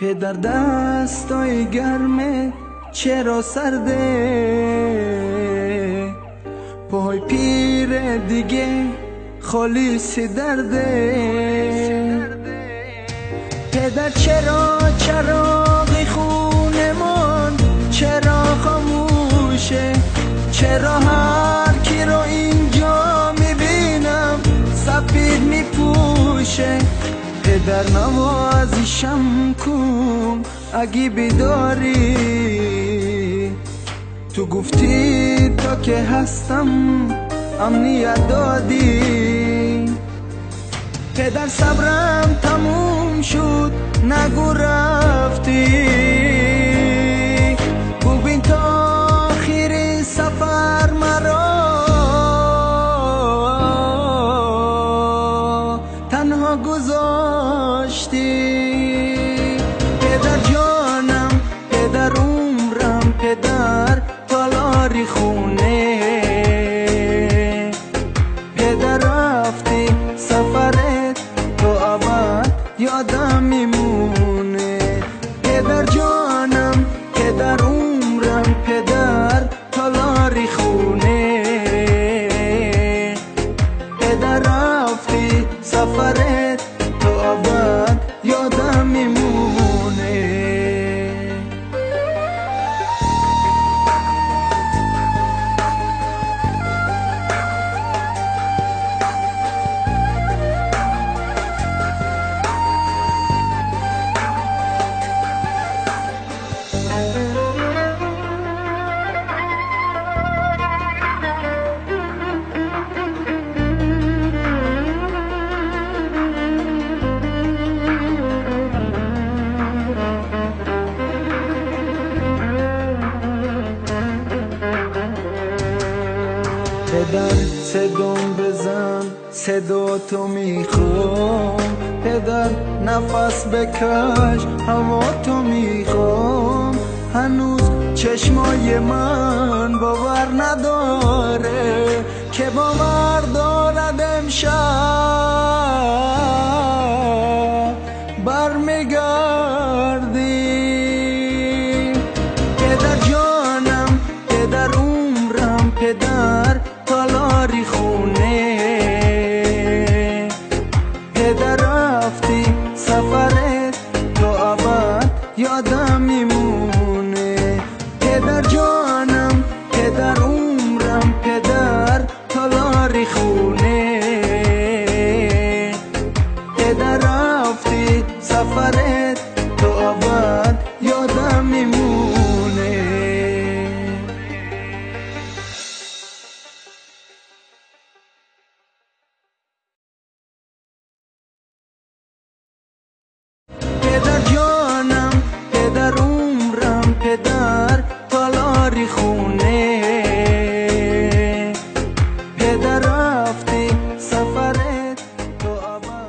پدر دستای گرمه چرا سرده، پای پیر دیگه خالیسی درده. پدر چرا چراغ خونمان چرا خاموشه، چرا هر کی رو اینجا میبینم سفید میپوشه. پدر نوازشم کن اگه بیداری، تو گفتی تا که هستم امنیت دادی. پدر صبرم تموم شد نگو رفتی، ببین تا آخر سفر مرا تنها گذاشتی. پدر جانم، پدر عمرم، پدر تالاری خونه. پدر رفتی سفرت تو ابد یادم میمونه. پدر جانم، پدر عمرم، پدر تالاری خونه. پدر رفتی سفرت تو ابد یادم میمونه. پدر صدام بزن صدا تو میخوام، پدر نفس بکش هوا تو میخوام. هنوز چشمای من باور نداره که باور دارد امشب برمیگردی. پدر جانم، پدر عمرم، پدر تالاری خونه. پدر رفتی سفرت تو ابد یادم میمونه. پدر جانم، پدر عمرم، پدر تالاری خونه. پدر رفتی سفرت تو ابد یادم میمونه. پدر جانم، پدر عمرم، پدر تالاری خون.